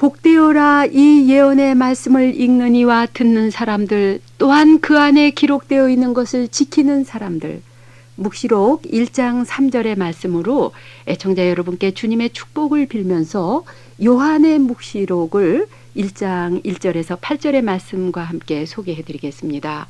복되어라 이 예언의 말씀을 읽는 이와 듣는 사람들, 또한 그 안에 기록되어 있는 것을 지키는 사람들. 묵시록 1장 3절의 말씀으로 애청자 여러분께 주님의 축복을 빌면서 요한의 묵시록을 1장 1절에서 8절의 말씀과 함께 소개해 드리겠습니다.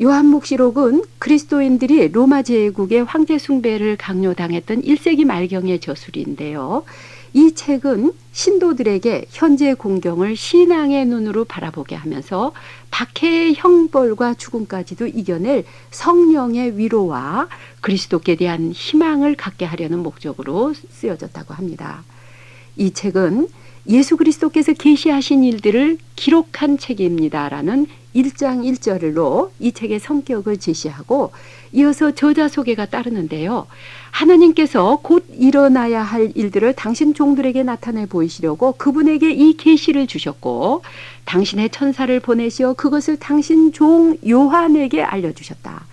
요한 묵시록은 그리스도인들이 로마 제국의 황제 숭배를 강요당했던 1세기 말경의 저술인데요. 이 책은 신도들에게 현재 공경을 신앙의 눈으로 바라보게 하면서 박해의 형벌과 죽음까지도 이겨낼 성령의 위로와 그리스도께 대한 희망을 갖게 하려는 목적으로 쓰여졌다고 합니다. 이 책은 예수 그리스도께서 계시하신 일들을 기록한 책입니다라는 1장 1절로 이 책의 성격을 제시하고 이어서 저자 소개가 따르는데요. 하나님께서 곧 일어나야 할 일들을 당신 종들에게 나타내 보이시려고 그분에게 이 계시를 주셨고 당신의 천사를 보내시어 그것을 당신 종 요한에게 알려주셨다.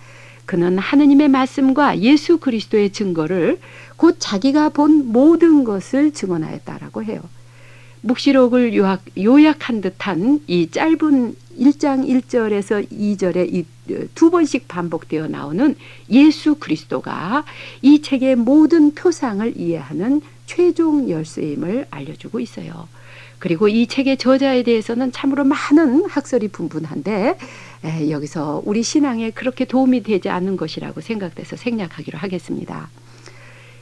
그는 하느님의 말씀과 예수 그리스도의 증거를 곧 자기가 본 모든 것을 증언하였다라고 해요. 묵시록을 요약한 듯한 이 짧은 1장 1절에서 2절에 두 번씩 반복되어 나오는 예수 그리스도가 이 책의 모든 표상을 이해하는 최종 열쇠임을 알려주고 있어요. 그리고 이 책의 저자에 대해서는 참으로 많은 학설이 분분한데 여기서 우리 신앙에 그렇게 도움이 되지 않는 것이라고 생각돼서 생략하기로 하겠습니다.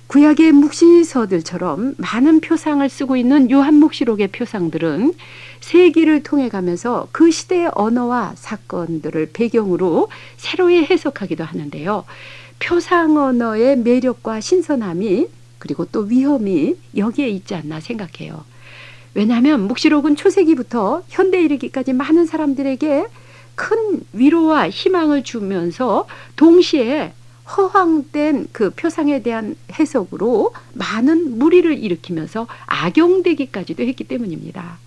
구약의 묵시서들처럼 많은 표상을 쓰고 있는 요한묵시록의 표상들은 세기를 통해 가면서 그 시대의 언어와 사건들을 배경으로 새로이 해석하기도 하는데요. 표상 언어의 매력과 신선함이 그리고 또 위험이 여기에 있지 않나 생각해요. 왜냐하면 묵시록은 초세기부터 현대에 이르기까지 많은 사람들에게 큰 위로와 희망을 주면서 동시에 허황된 그 표상에 대한 해석으로 많은 무리를 일으키면서 악용되기까지도 했기 때문입니다.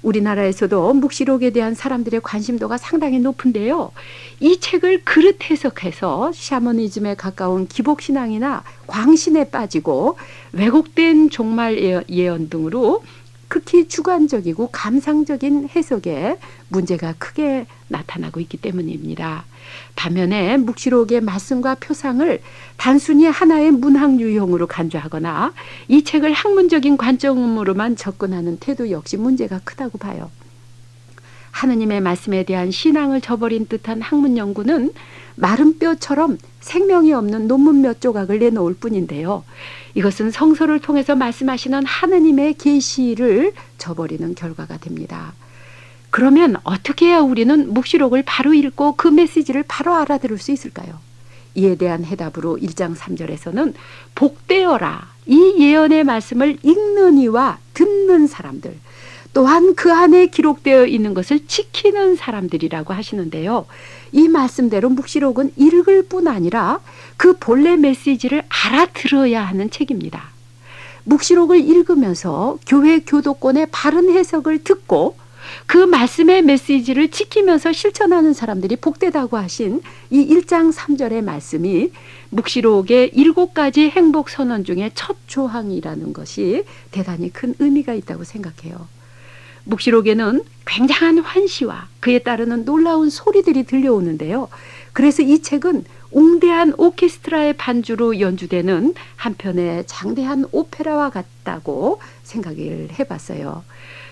우리나라에서도 묵시록에 대한 사람들의 관심도가 상당히 높은데요. 이 책을 그릇 해석해서 샤머니즘에 가까운 기복신앙이나 광신에 빠지고 왜곡된 종말 예언 등으로 극히 주관적이고 감상적인 해석에 문제가 크게 나타나고 있기 때문입니다. 반면에 묵시록의 말씀과 표상을 단순히 하나의 문학 유형으로 간주하거나 이 책을 학문적인 관점으로만 접근하는 태도 역시 문제가 크다고 봐요. 하느님의 말씀에 대한 신앙을 저버린 듯한 학문 연구는 마른 뼈처럼 생명이 없는 논문 몇 조각을 내놓을 뿐인데요. 이것은 성서를 통해서 말씀하시는 하느님의 계시를 저버리는 결과가 됩니다. 그러면 어떻게 해야 우리는 묵시록을 바로 읽고 그 메시지를 바로 알아들을 수 있을까요? 이에 대한 해답으로 1장 3절에서는 복되어라 이 예언의 말씀을 읽는 이와 듣는 사람들 또한 그 안에 기록되어 있는 것을 지키는 사람들이라고 하시는데요. 이 말씀대로 묵시록은 읽을 뿐 아니라 그 본래 메시지를 알아들어야 하는 책입니다. 묵시록을 읽으면서 교회 교도권의 바른 해석을 듣고 그 말씀의 메시지를 지키면서 실천하는 사람들이 복되다고 하신 이 1장 3절의 말씀이 묵시록의 7가지 행복 선언 중에 첫 조항이라는 것이 대단히 큰 의미가 있다고 생각해요. 묵시록에는 굉장한 환시와 그에 따르는 놀라운 소리들이 들려오는데요. 그래서 이 책은 웅대한 오케스트라의 반주로 연주되는 한편의 장대한 오페라와 같다고 생각을 해봤어요.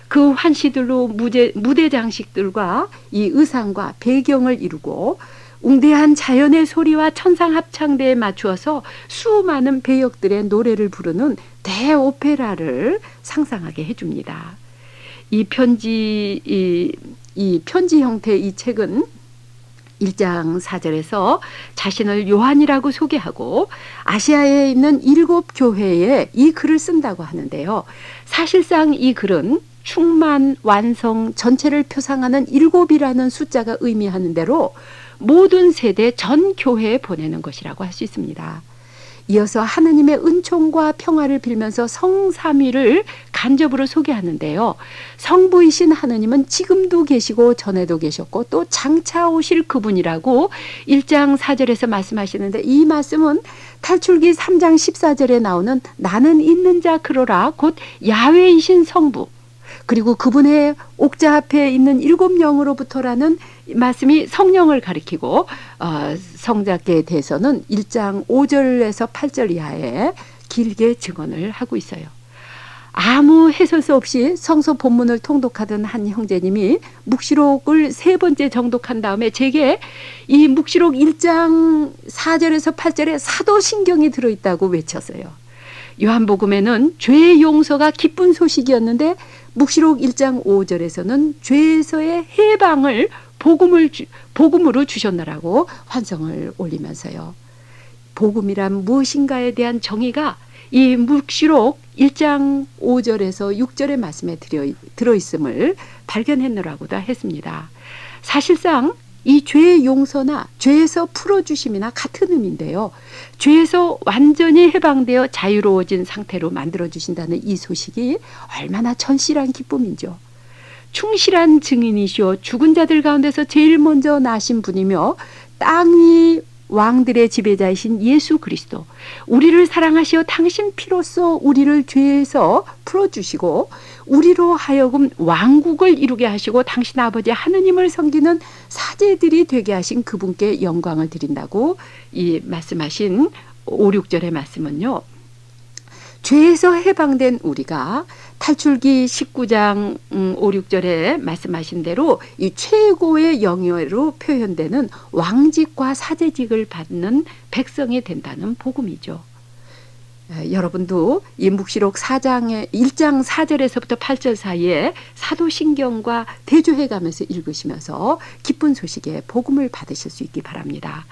그 환시들로 무대 장식들과 이 의상과 배경을 이루고 웅대한 자연의 소리와 천상 합창대에 맞추어서 수많은 배역들의 노래를 부르는 대오페라를 상상하게 해줍니다. 이 편지 형태의 이 책은 1장 4절에서 자신을 요한이라고 소개하고 아시아에 있는 7교회에 이 글을 쓴다고 하는데요. 사실상 이 글은 충만, 완성, 전체를 표상하는 7이라는 숫자가 의미하는 대로 모든 세대 전 교회에 보내는 것이라고 할 수 있습니다. 이어서 하느님의 은총과 평화를 빌면서 성삼위를 간접으로 소개하는데요. 성부이신 하느님은 지금도 계시고 전에도 계셨고 또 장차 오실 그분이라고 1장 4절에서 말씀하시는데 이 말씀은 탈출기 3장 14절에 나오는 나는 있는 자 그러라 곧 야훼이신 성부 그리고 그분의 옥자 앞에 있는 7영으로부터라는 말씀이 성령을 가리키고 성자께 대해서는 1장 5절에서 8절 이하에 길게 증언을 하고 있어요. 아무 해설서 없이 성서 본문을 통독하던 한 형제님이 묵시록을 3번째 정독한 다음에 제게 이 묵시록 1장 4절에서 8절에 사도신경이 들어있다고 외쳤어요. 요한복음에는 죄의 용서가 기쁜 소식이었는데 묵시록 1장 5절에서는 죄에서의 해방을 복음으로 주셨나라고 환성을 올리면서요. 복음이란 무엇인가에 대한 정의가 이 묵시록 1장 5절에서 6절의 말씀에 들어있음을 발견했노라고도 했습니다. 사실상 이 죄의 용서나 죄에서 풀어주심이나 같은 의미인데요. 죄에서 완전히 해방되어 자유로워진 상태로 만들어주신다는 이 소식이 얼마나 천실한 기쁨이죠. 충실한 증인이시오 죽은 자들 가운데서 제일 먼저 나신 분이며 땅 위 왕들의 지배자이신 예수 그리스도, 우리를 사랑하시어 당신 피로써 우리를 죄에서 풀어주시고 우리로 하여금 왕국을 이루게 하시고 당신 아버지 하느님을 섬기는 사제들이 되게 하신 그분께 영광을 드린다고 이 말씀하신 5, 6절의 말씀은요. 죄에서 해방된 우리가 탈출기 19장 5, 6절에 말씀하신 대로 이 최고의 영예로 표현되는 왕직과 사제직을 받는 백성이 된다는 복음이죠. 여러분도 이 묵시록 1장 4절에서부터 8절 사이에 사도신경과 대조해 가면서 읽으시면서 기쁜 소식의 복음을 받으실 수 있기 바랍니다.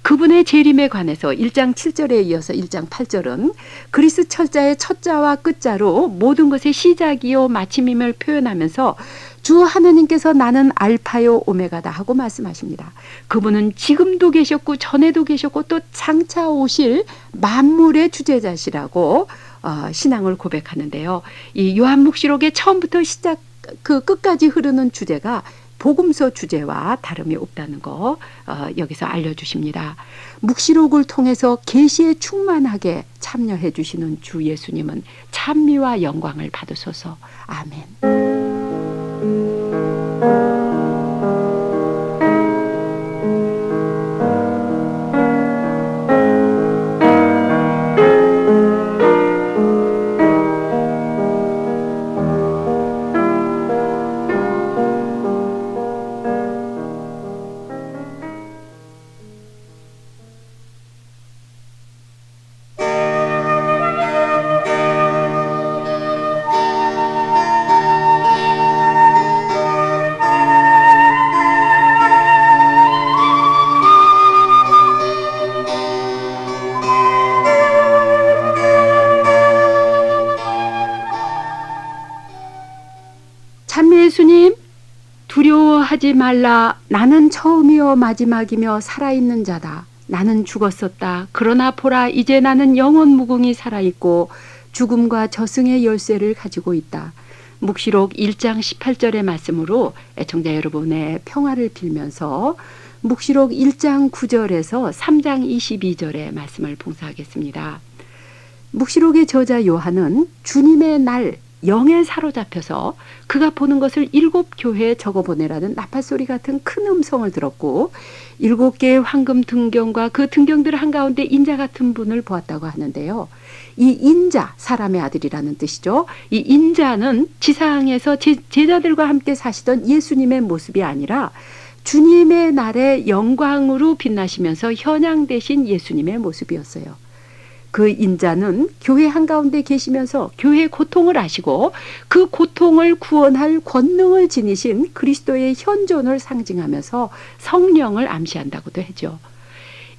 그분의 재림에 관해서 1장 7절에 이어서 1장 8절은 그리스 철자의 첫자와 끝자로 모든 것의 시작이요 마침임을 표현하면서 주 하느님께서 나는 알파요 오메가다 하고 말씀하십니다. 그분은 지금도 계셨고 전에도 계셨고 또 장차 오실 만물의 주재자시라고 신앙을 고백하는데요. 이 요한묵시록의 처음부터 시작 끝까지 흐르는 주제가 복음서 주제와 다름이 없다는 거 여기서 알려주십니다. 묵시록을 통해서 계시에 충만하게 참여해 주시는 주 예수님은 찬미와 영광을 받으소서. 아멘. 예수님, 두려워하지 말라. 나는 처음이요 마지막이며 살아있는 자다. 나는 죽었었다. 그러나 보라, 이제 나는 영원 무궁히 살아있고 죽음과 저승의 열쇠를 가지고 있다. 묵시록 1장 18절의 말씀으로 애청자 여러분의 평화를 빌면서 묵시록 1장 9절에서 3장 22절의 말씀을 봉사하겠습니다. 묵시록의 저자 요한은 주님의 날 영에 사로잡혀서 그가 보는 것을 7교회에 적어보내라는 나팔소리 같은 큰 음성을 들었고 7개의 황금 등경과 그 등경들 한가운데 인자 같은 분을 보았다고 하는데요. 이 인자, 사람의 아들이라는 뜻이죠. 이 인자는 지상에서 제자들과 함께 사시던 예수님의 모습이 아니라 주님의 날에 영광으로 빛나시면서 현양되신 예수님의 모습이었어요. 그 인자는 교회 한가운데 계시면서 교회의 고통을 아시고 그 고통을 구원할 권능을 지니신 그리스도의 현존을 상징하면서 성령을 암시한다고도 하죠.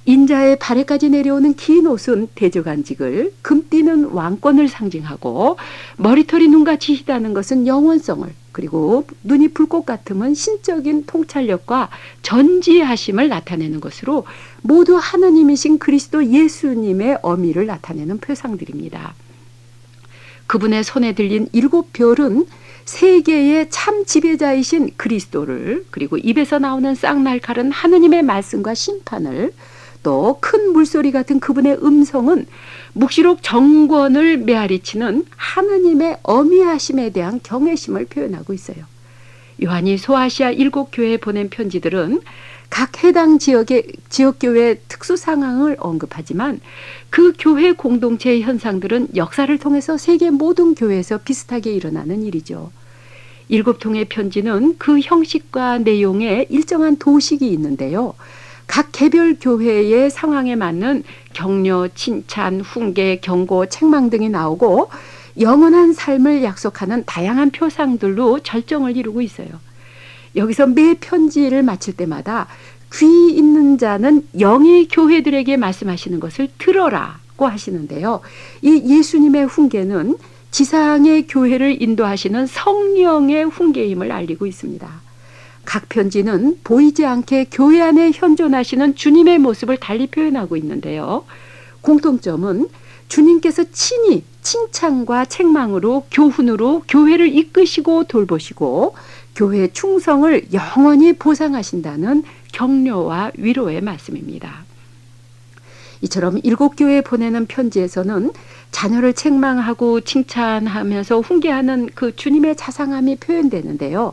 인자의 발에까지 내려오는 긴 옷은 대조간직을, 금띠는 왕권을 상징하고 머리털이 눈같이 희다는 것은 영원성을, 그리고 눈이 불꽃 같음은 신적인 통찰력과 전지하심을 나타내는 것으로 모두 하느님이신 그리스도 예수님의 어미를 나타내는 표상들입니다. 그분의 손에 들린 7별은 세계의 참 지배자이신 그리스도를, 그리고 입에서 나오는 쌍날칼은 하느님의 말씀과 심판을, 또 큰 물소리 같은 그분의 음성은 묵시록 정권을 메아리치는 하느님의 어미하심에 대한 경외심을 표현하고 있어요. 요한이 소아시아 7교회에 보낸 편지들은 각 해당 지역교회의 특수 상황을 언급하지만 그 교회 공동체의 현상들은 역사를 통해서 세계 모든 교회에서 비슷하게 일어나는 일이죠. 7통의 편지는 그 형식과 내용에 일정한 도식이 있는데요. 각 개별 교회의 상황에 맞는 격려, 칭찬, 훈계, 경고, 책망 등이 나오고 영원한 삶을 약속하는 다양한 표상들로 절정을 이루고 있어요. 여기서 매 편지를 마칠 때마다 귀 있는 자는 영의 교회들에게 말씀하시는 것을 들어라고 하시는데요. 이 예수님의 훈계는 지상의 교회를 인도하시는 성령의 훈계임을 알리고 있습니다. 각 편지는 보이지 않게 교회 안에 현존하시는 주님의 모습을 달리 표현하고 있는데요. 공통점은 주님께서 친히 칭찬과 책망으로 교훈으로 교회를 이끄시고 돌보시고 교회의 충성을 영원히 보상하신다는 격려와 위로의 말씀입니다. 이처럼 7교회에 보내는 편지에서는 자녀를 책망하고 칭찬하면서 훈계하는 그 주님의 자상함이 표현되는데요.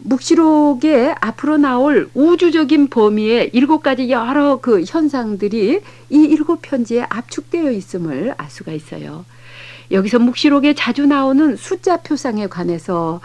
묵시록에 앞으로 나올 우주적인 범위의 7가지 여러 그 현상들이 이 7편지에 압축되어 있음을 알 수가 있어요. 여기서 묵시록에 자주 나오는 숫자 표상에 관해서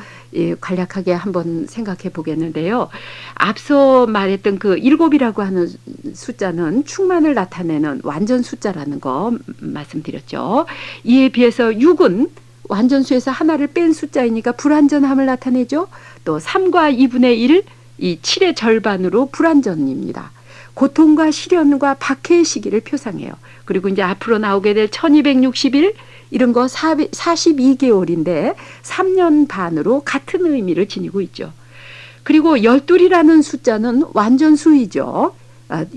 간략하게 한번 생각해 보겠는데요. 앞서 말했던 그 7이라고 하는 숫자는 충만을 나타내는 완전 숫자라는 거 말씀드렸죠. 이에 비해서 6은 완전수에서 하나를 뺀 숫자이니까 불완전함을 나타내죠. 또 3과 2분의 1, 이 7의 절반으로 불완전입니다. 고통과 시련과 박해의 시기를 표상해요. 그리고 이제 앞으로 나오게 될 1260일 이런 거 42개월인데 3년 반으로 같은 의미를 지니고 있죠. 그리고 12이라는 숫자는 완전수이죠.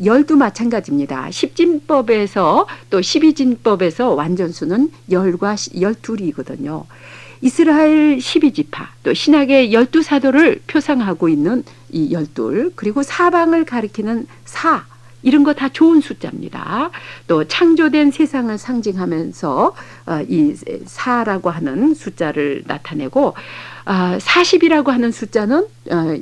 12 마찬가지입니다. 10진법에서 또 12진법에서 완전수는 10과 12이거든요. 이스라엘 12지파 또 신학의 12사도를 표상하고 있는 이 12 그리고 사방을 가리키는 4 이런 거 다 좋은 숫자입니다. 또 창조된 세상을 상징하면서 이 4라고 하는 숫자를 나타내고 40이라고 하는 숫자는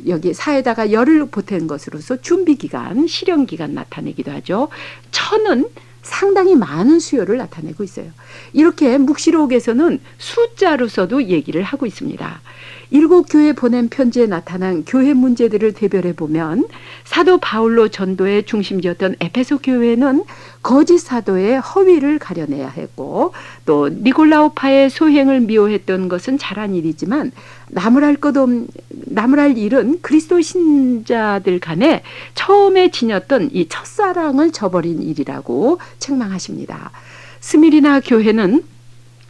여기 4에다가 열을 보탠 것으로서 준비기간, 실현기간 나타내기도 하죠. 1000은 상당히 많은 수요를 나타내고 있어요. 이렇게 묵시록에서는 숫자로서도 얘기를 하고 있습니다. 7교회 보낸 편지에 나타난 교회 문제들을 대별해 보면 사도 바울로 전도의 중심지였던 에베소 교회는 거짓 사도의 허위를 가려내야 했고 또 니골라오파의 소행을 미워했던 것은 잘한 일이지만 나무랄 일은 그리스도 신자들 간에 처음에 지녔던 이 첫사랑을 저버린 일이라고 책망하십니다. 스미르나 교회는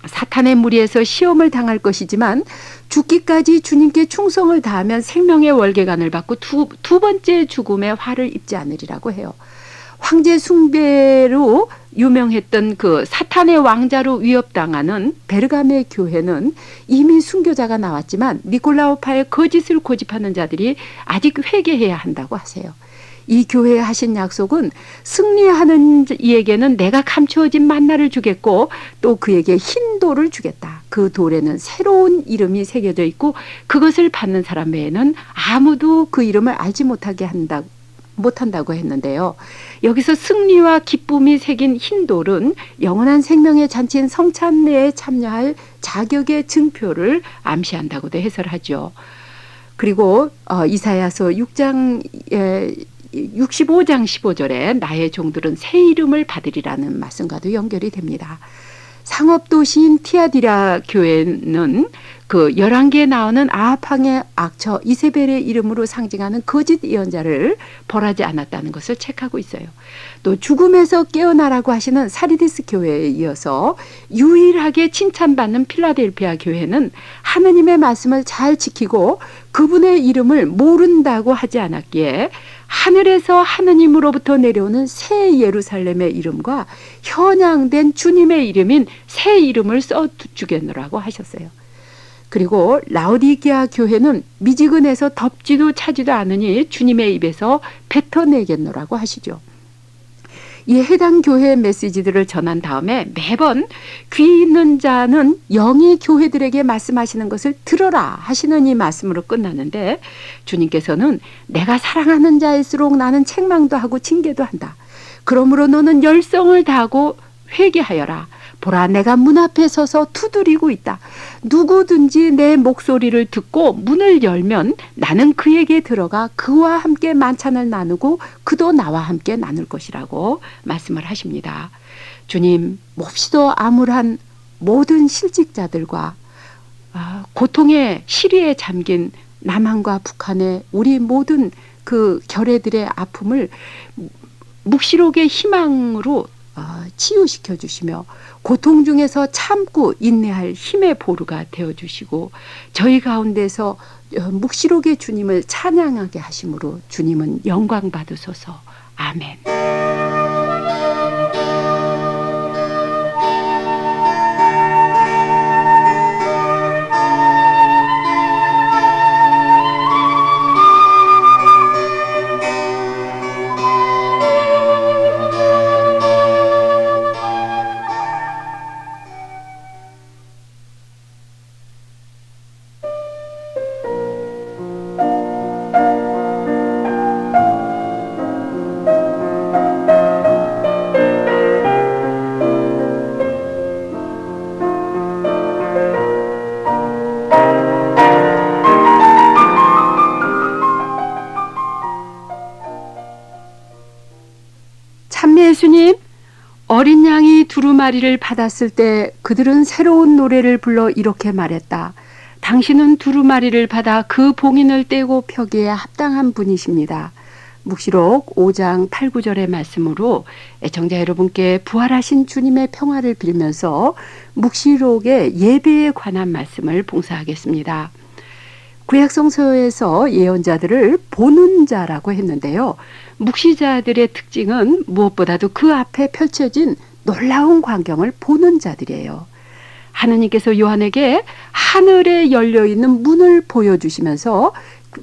사탄의 무리에서 시험을 당할 것이지만 죽기까지 주님께 충성을 다하면 생명의 월계관을 받고 두 번째 죽음의 화를 입지 않으리라고 해요. 황제 숭배로 유명했던 그 사탄의 왕자로 위협당하는 베르가메 교회는 이미 순교자가 나왔지만 니콜라오파의 거짓을 고집하는 자들이 아직 회개해야 한다고 하세요. 이 교회에 하신 약속은 승리하는 이에게는 내가 감추어진 만나를 주겠고 또 그에게 흰 돌을 주겠다. 그 돌에는 새로운 이름이 새겨져 있고 그것을 받는 사람 외에는 아무도 그 이름을 알지 못한다고 했는데요. 여기서 승리와 기쁨이 새긴 흰 돌은 영원한 생명의 잔치인 성찬례에 참여할 자격의 증표를 암시한다고도 해설하죠. 그리고 이사야서 65장 15절에 나의 종들은 새 이름을 받으리라는 말씀과도 연결이 됩니다. 상업도시인 티아디라 교회는 그 11개에 나오는 아합항의 악처 이세벨의 이름으로 상징하는 거짓 예언자를 벌하지 않았다는 것을 체크하고 있어요. 또 죽음에서 깨어나라고 하시는 사르디스 교회에 이어서 유일하게 칭찬받는 필라델피아 교회는 하느님의 말씀을 잘 지키고 그분의 이름을 모른다고 하지 않았기에 하늘에서 하느님으로부터 내려오는 새 예루살렘의 이름과 현양된 주님의 이름인 새 이름을 써주겠노라고 하셨어요. 그리고 라오디게아 교회는 미지근해서 덥지도 차지도 않으니 주님의 입에서 뱉어내겠노라고 하시죠. 이 해당 교회 메시지들을 전한 다음에 매번 귀 있는 자는 영의 교회들에게 말씀하시는 것을 들어라 하시는 이 말씀으로 끝나는데, 주님께서는 내가 사랑하는 자일수록 나는 책망도 하고 징계도 한다. 그러므로 너는 열성을 다하고 회개하여라. 보라, 내가 문 앞에 서서 두드리고 있다. 누구든지 내 목소리를 듣고 문을 열면 나는 그에게 들어가 그와 함께 만찬을 나누고 그도 나와 함께 나눌 것이라고 말씀을 하십니다. 주님, 몹시도 암울한 모든 실직자들과 고통의 시리에 잠긴 남한과 북한의 우리 모든 그 결애들의 아픔을 묵시록의 희망으로 치유시켜 주시며 고통 중에서 참고 인내할 힘의 보루가 되어 주시고, 저희 가운데서 묵시록의 주님을 찬양하게 하심으로 주님은 영광 받으소서. 아멘. 참미 예수님, 어린 양이 두루마리를 받았을 때 그들은 새로운 노래를 불러 이렇게 말했다. 당신은 두루마리를 받아 그 봉인을 떼고 펴기에 합당한 분이십니다. 묵시록 5장 8, 9절의 말씀으로 애청자 여러분께 부활하신 주님의 평화를 빌면서 묵시록의 예배에 관한 말씀을 봉사하겠습니다. 구약성서에서 예언자들을 보는 자라고 했는데요. 묵시자들의 특징은 무엇보다도 그 앞에 펼쳐진 놀라운 광경을 보는 자들이에요. 하느님께서 요한에게 하늘에 열려있는 문을 보여주시면서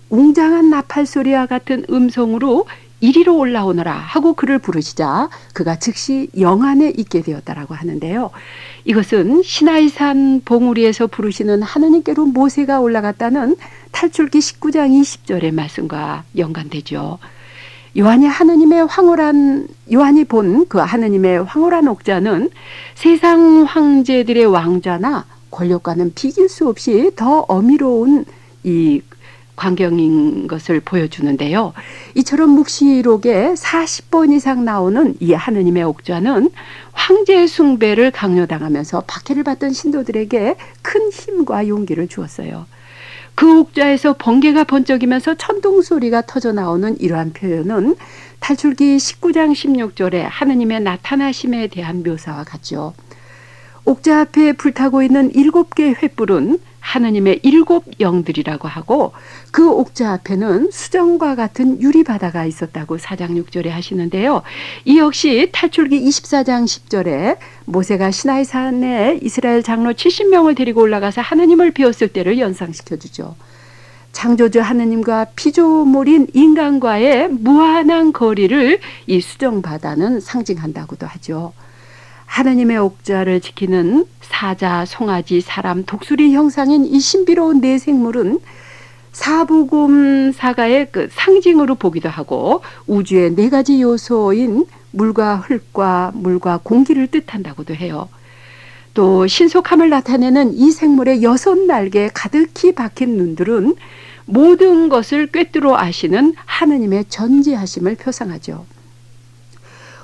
웅장한 나팔 소리와 같은 음성으로 이리로 올라오너라 하고 그를 부르시자 그가 즉시 영안에 있게 되었다라고 하는데요. 이것은 시나이산 봉우리에서 부르시는 하느님께로 모세가 올라갔다는 탈출기 19장 20절의 말씀과 연관되죠. 요한이 본 그 하느님의 황홀한 옥자는 세상 황제들의 왕좌나 권력과는 비길 수 없이 더 어미로운 이 광경인 것을 보여주는데요. 이처럼 묵시록에 40번 이상 나오는 이 하느님의 옥좌는 황제 숭배를 강요당하면서 박해를 받던 신도들에게 큰 힘과 용기를 주었어요. 그 옥좌에서 번개가 번쩍이면서 천둥 소리가 터져 나오는 이러한 표현은 탈출기 19장 16절에 하느님의 나타나심에 대한 묘사와 같죠. 옥좌 앞에 불타고 있는 7개의 횃불은 하느님의 7 영들이라고 하고, 그 옥좌 앞에는 수정과 같은 유리바다가 있었다고 4장 6절에 하시는데요. 이 역시 탈출기 24장 10절에 모세가 시나이산에 이스라엘 장로 70명을 데리고 올라가서 하느님을 배웠을 때를 연상시켜주죠. 창조주 하느님과 피조물인 인간과의 무한한 거리를 이 수정바다는 상징한다고도 하죠. 하느님의 옥좌를 지키는 사자, 송아지, 사람, 독수리 형상인 이 신비로운 네 생물은 사부곰사가의 그 상징으로 보기도 하고, 우주의 4가지 요소인 물과 흙과 물과 공기를 뜻한다고도 해요. 또 신속함을 나타내는 이 생물의 6날개에 가득히 박힌 눈들은 모든 것을 꿰뚫어 아시는 하느님의 전지하심을 표상하죠.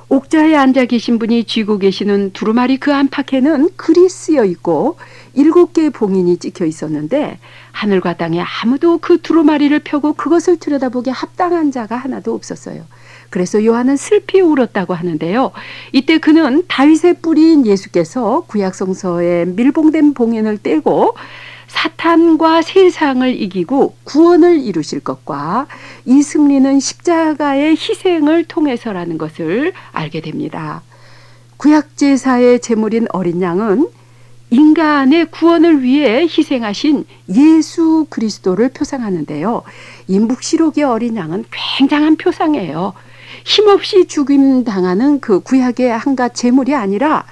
옥좌에 앉아 계신 분이 쥐고 계시는 두루마리 그 안팎에는 글이 쓰여 있고 7개의 봉인이 찍혀 있었는데, 하늘과 땅에 아무도 그 두루마리를 펴고 그것을 들여다보기에 합당한 자가 하나도 없었어요. 그래서 요한은 슬피 울었다고 하는데요. 이때 그는 다윗의 뿌리인 예수께서 구약성서에 밀봉된 봉인을 떼고 사탄과 세상을 이기고 구원을 이루실 것과 이 승리는 십자가의 희생을 통해서라는 것을 알게 됩니다. 구약제사의 제물인 어린 양은 인간의 구원을 위해 희생하신 예수 그리스도를 표상하는데요. 이 묵시록의 어린 양은 굉장한 표상이에요. 힘없이 죽임당하는 그 구약의 한갓 제물이 아니라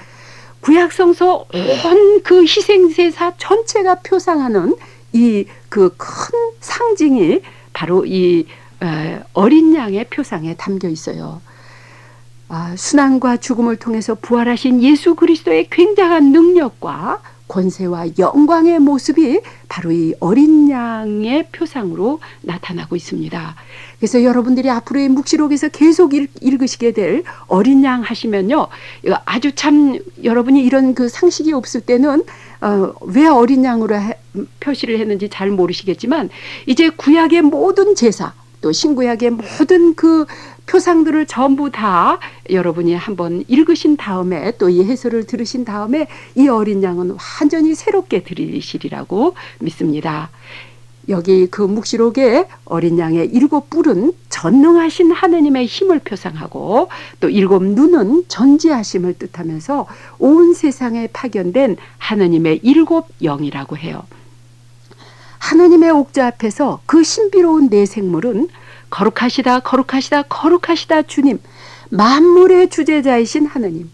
구약 성서 온 그 희생제사 전체가 표상하는 이 그 큰 상징이 바로 이 어린 양의 표상에 담겨 있어요. 순환과 죽음을 통해서 부활하신 예수 그리스도의 굉장한 능력과 권세와 영광의 모습이 바로 이 어린 양의 표상으로 나타나고 있습니다. 그래서 여러분들이 앞으로의 묵시록에서 계속 읽으시게 될 어린 양 하시면요, 아주 참 여러분이 이런 그 상식이 없을 때는 왜 어린 양으로 표시를 했는지 잘 모르시겠지만, 이제 구약의 모든 제사 또 신구약의 모든 그 표상들을 전부 다 여러분이 한번 읽으신 다음에 또 이 해설을 들으신 다음에 이 어린 양은 완전히 새롭게 들으시리라고 믿습니다. 여기 그 묵시록에 어린 양의 7뿔은 전능하신 하느님의 힘을 표상하고 또 7 눈은 전지하심을 뜻하면서 온 세상에 파견된 하느님의 7 영이라고 해요. 하느님의 옥좌 앞에서 그 신비로운 네 생물은 거룩하시다 거룩하시다 거룩하시다 주님, 만물의 주재자이신 하느님,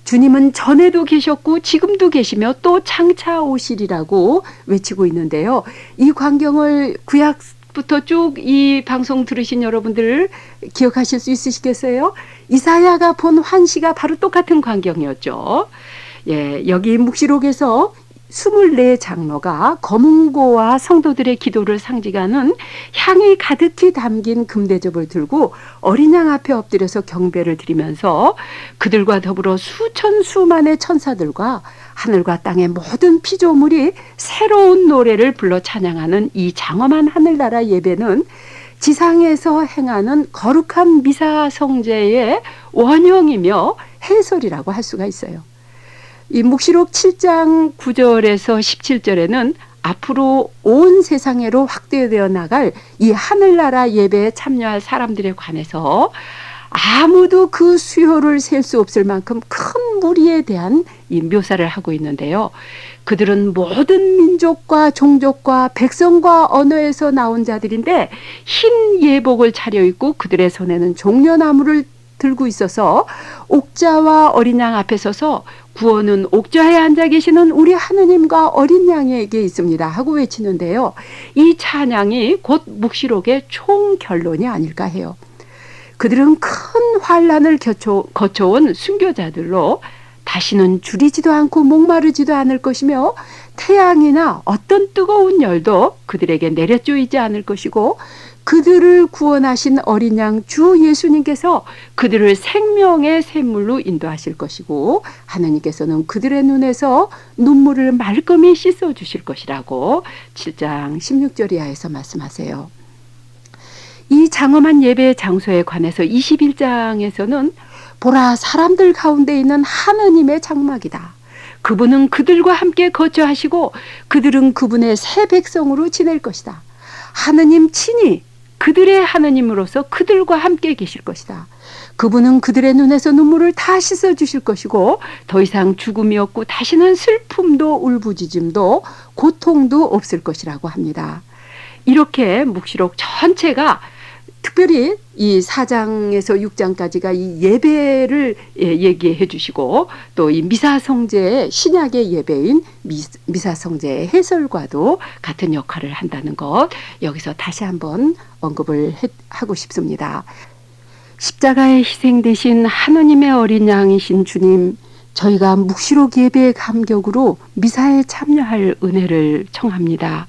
주님은 전에도 계셨고 지금도 계시며 또 장차 오시리라고 외치고 있는데요. 이 광경을 구약부터 쭉 이 방송 들으신 여러분들 기억하실 수 있으시겠어요? 이사야가 본 환시가 바로 똑같은 광경이었죠. 예, 여기 묵시록에서 24장로가 거문고와 성도들의 기도를 상징하는 향이 가득히 담긴 금대접을 들고 어린 양 앞에 엎드려서 경배를 드리면서 그들과 더불어 수천 수만의 천사들과 하늘과 땅의 모든 피조물이 새로운 노래를 불러 찬양하는 이 장엄한 하늘나라 예배는 지상에서 행하는 거룩한 미사 성제의 원형이며 해설이라고 할 수가 있어요. 이 묵시록 7장 9절에서 17절에는 앞으로 온 세상으로 확대되어 나갈 이 하늘나라 예배에 참여할 사람들에 관해서 아무도 그 수요를 셀 수 없을 만큼 큰 무리에 대한 이 묘사를 하고 있는데요. 그들은 모든 민족과 종족과 백성과 언어에서 나온 자들인데 흰 예복을 차려입고 그들의 손에는 종려나무를 들고 있어서 옥좌와 어린 양 앞에 서서 구원은 옥좌에 앉아 계시는 우리 하느님과 어린 양에게 있습니다 하고 외치는데요. 이 찬양이 곧 묵시록의 총결론이 아닐까 해요. 그들은 큰 환난을 거쳐온 순교자들로 다시는 줄이지도 않고 목마르지도 않을 것이며 태양이나 어떤 뜨거운 열도 그들에게 내려쪼이지 않을 것이고 그들을 구원하신 어린 양 주 예수님께서 그들을 생명의 샘물로 인도하실 것이고 하느님께서는 그들의 눈에서 눈물을 말끔히 씻어주실 것이라고 7장 16절 이하에서 말씀하세요. 이 장엄한 예배 장소에 관해서 21장에서는 보라 사람들 가운데 있는 하느님의 장막이다. 그분은 그들과 함께 거처하시고 그들은 그분의 새 백성으로 지낼 것이다. 하느님 친히 그들의 하느님으로서 그들과 함께 계실 것이다. 그분은 그들의 눈에서 눈물을 다 씻어주실 것이고 더 이상 죽음이 없고 다시는 슬픔도 울부짖음도 고통도 없을 것이라고 합니다. 이렇게 묵시록 전체가 특별히 이 4장에서 6장까지가 이 예배를 얘기해 주시고 또 이 미사성제의 신약의 예배인 미사성제의 해설과도 같은 역할을 한다는 것 여기서 다시 한번 언급을 하고 싶습니다. 십자가에 희생되신 하느님의 어린 양이신 주님, 저희가 묵시록 예배의 감격으로 미사에 참여할 은혜를 청합니다.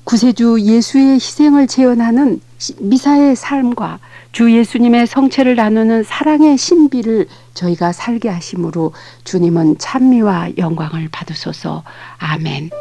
구세주 예수의 희생을 재현하는 미사의 삶과 주 예수님의 성체를 나누는 사랑의 신비를 저희가 살게 하심으로 주님은 찬미와 영광을 받으소서. 아멘.